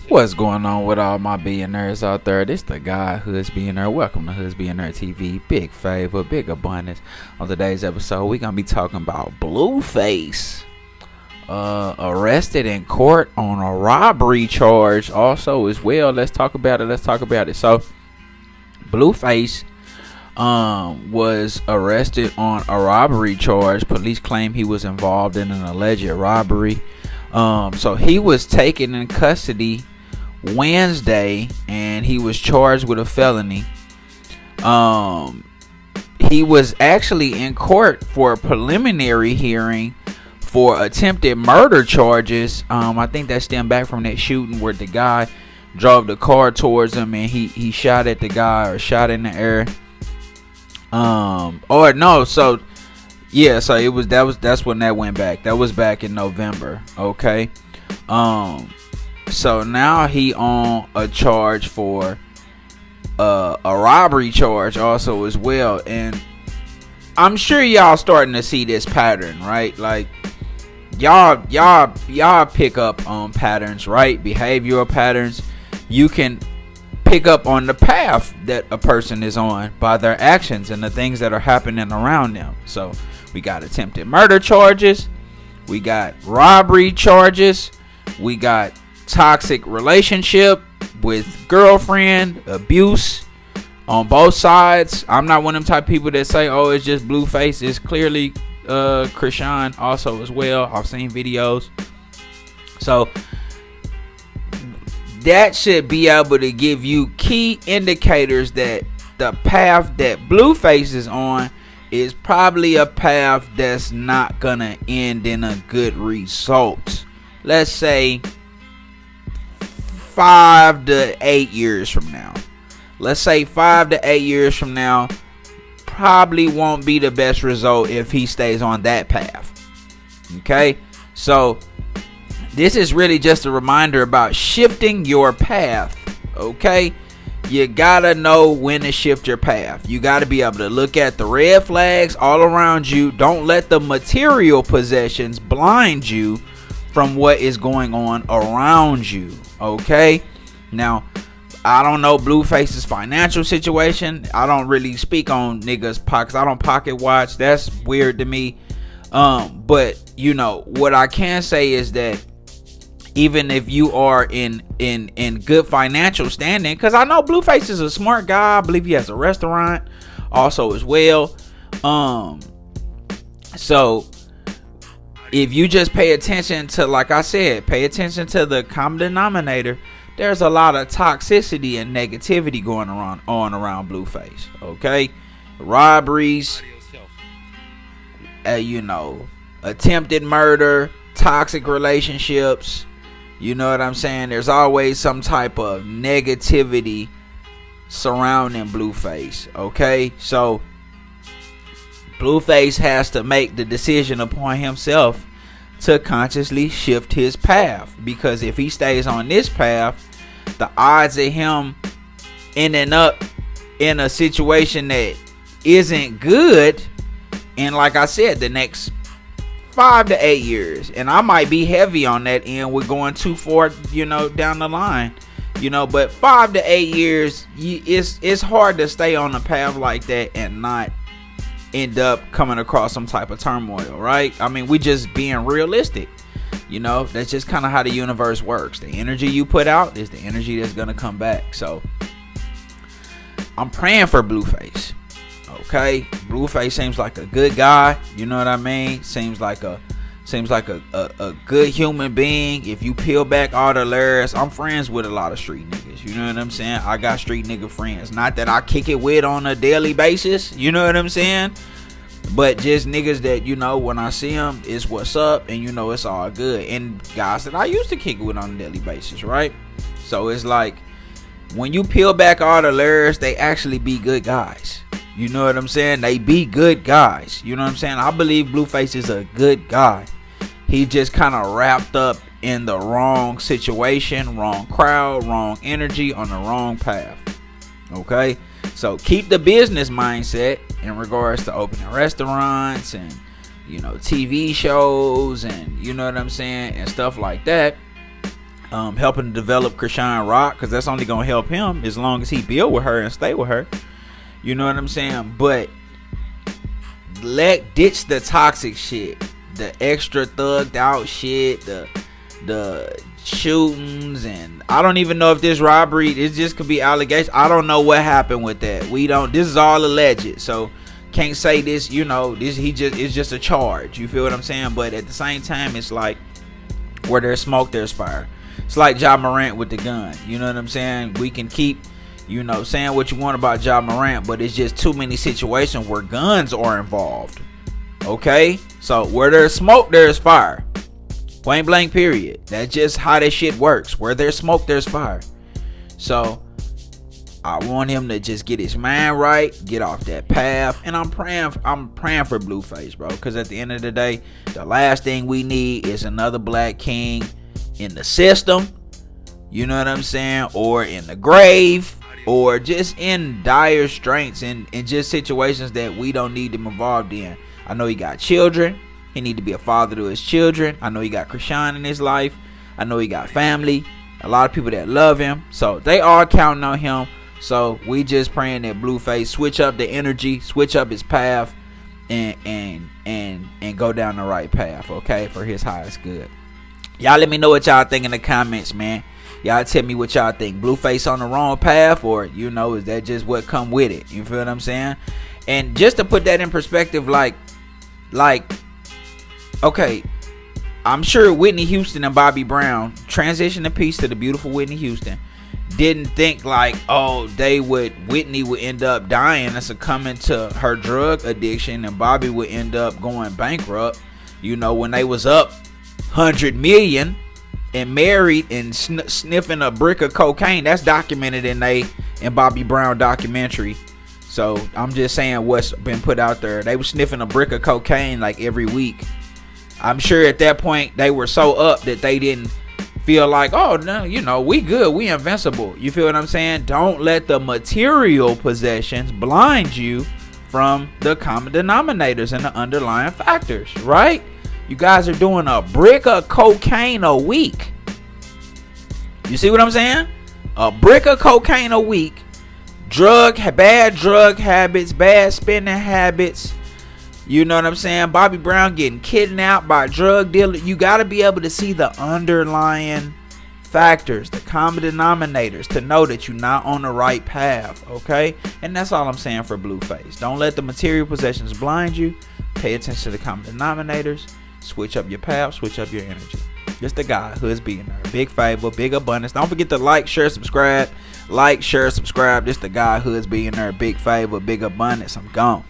What's going on with all my billionaires out there? This the guy, Hoods Billionaire. Welcome to Hoods Billionaire TV. Big favor, big abundance. On today's episode, we're going to be talking about Blueface. Arrested in court on a robbery charge also as well. Let's talk about it. So, Blueface was arrested on a robbery charge. Police claim he was involved in an alleged robbery. So he was taken in custody Wednesday and he was charged with a felony. He was actually in court for a preliminary hearing for attempted murder charges. I think that stemmed back from that shooting where the guy drove the car towards him and he shot at the guy or shot in the air. So it was that's when that went back. That was back in November. Okay. So now he on a charge for a robbery charge also as well. And I'm sure y'all starting to see this pattern, right? Like y'all pick up on patterns, right? Behavioral patterns. You can pick up on the path that a person is on by their actions and the things that are happening around them. So we got attempted murder charges, we got robbery charges, we got toxic relationship with girlfriend, abuse on both sides. I'm not one of them type of people that say, oh, it's just Blueface. It's clearly Krishan also as well. I've seen videos. So that should be able to give you key indicators that the path that Blueface is on is probably a path that's not gonna end in a good result. Let's say 5 to 8 years from now. Let's say 5 to 8 years from now probably won't be the best result if he stays on that path. Okay? So this is really just a reminder about shifting your path. Okay? You gotta know when to shift your path. You gotta be able to look at the red flags all around you. Don't let the material possessions blind you from what is going on around you. Okay? Now, I don't know Blueface's financial situation. I don't really speak on niggas' pockets. I don't pocket watch. That's weird to me. But you know what I can say is that even if you are in good financial standing, because I know Blueface is a smart guy. I believe he has a restaurant also as well. So if you just pay attention to, like I said, pay attention to the common denominator, there's a lot of toxicity and negativity going around Blueface. Okay, robberies, attempted murder, toxic relationships. You know what I'm saying? There's always some type of negativity surrounding Blueface. Okay, so Blueface has to make the decision upon himself to consciously shift his path, because if he stays on this path, the odds of him ending up in a situation that isn't good, and like I said, the next 5 to 8 years, and I might be heavy on that end, we're going too far, down the line, but 5 to 8 years, it's hard to stay on a path like that and not end up coming across some type of turmoil, right? I mean, we just being realistic. That's just kind of how the universe works. The energy you put out is the energy that's gonna come back. So I'm praying for Blueface. Okay, Blueface seems like a good guy. You know what I mean? Seems like a good human being. If you peel back all the layers, I'm friends with a lot of street niggas. You know what I'm saying? I got street nigga friends. Not that I kick it with on a daily basis. You know what I'm saying? But just niggas that, when I see them, it's what's up, and it's all good. And guys that I used to kick it with on a daily basis, right? So it's like, when you peel back all the layers, they actually be good guys. You know what I'm saying? They be good guys. You know what I'm saying? I believe Blueface is a good guy. He just kind of wrapped up in the wrong situation, wrong crowd, wrong energy, on the wrong path. Okay? So keep the business mindset in regards to opening restaurants and, TV shows and, you know what I'm saying, and stuff like that. helping to develop Krishan Rock, because that's only gonna help him as long as he build with her and stay with her. You know what I'm saying? But ditch the toxic shit, the extra thugged out shit, the shootings, and I don't even know if this robbery, it just could be allegations. I don't know what happened with that. This is all alleged, so can't say this, it's just a charge. You feel what I'm saying? But at the same time, it's like, where there's smoke, there's fire. It's like Ja Morant with the gun. You know what I'm saying? We can keep, saying what you want about Ja Morant, but it's just too many situations where guns are involved. Okay? So where there's smoke, there's fire. Point blank, period. That's just how that shit works. Where there's smoke, there's fire. So I want him to just get his mind right, get off that path, and I'm praying for Blueface, bro. Because at the end of the day, the last thing we need is another black king in the system. You know what I'm saying? Or in the grave, or just in dire straits and just situations that we don't need him involved in. I know he got children. He need to be a father to his children. I know he got Krishan in his life. I know he got family. A lot of people that love him. So they are counting on him. So we just praying that Blueface switch up the energy, switch up his path, and go down the right path, okay, for his highest good. Y'all let me know what y'all think in the comments, man. Y'all tell me what y'all think. Blueface on the wrong path, or is that just what come with it? You feel what I'm saying? And just to put that in perspective, like, okay, I'm sure Whitney Houston and Bobby Brown, transition the piece to the beautiful Whitney Houston, didn't think like, Whitney would end up dying and succumbing to her drug addiction, and Bobby would end up going bankrupt, when they was up 100 million and married and sniffing a brick of cocaine. That's documented in Bobby Brown documentary. So I'm just saying what's been put out there. They were sniffing a brick of cocaine like every week. I'm sure at that point they were so up that they didn't feel like, oh no, we good, we invincible. You feel what I'm saying? Don't let the material possessions blind you from the common denominators and the underlying factors, right? You guys are doing a brick of cocaine a week. You see what I'm saying? A brick of cocaine a week. Bad drug habits, bad spending habits. You know what I'm saying? Bobby Brown getting kidnapped by drug dealers. You got to be able to see the underlying factors, the common denominators, to know that you're not on the right path, okay? And that's all I'm saying for Blueface. Don't let the material possessions blind you. Pay attention to the common denominators. Switch up your path, switch up your energy. Just the guy, Hood's Billionaire. Big favor, big abundance. Don't forget to like, share, subscribe. Like, share, subscribe. Just the guy, Hood's Billionaire. Big favor, big abundance. I'm gone.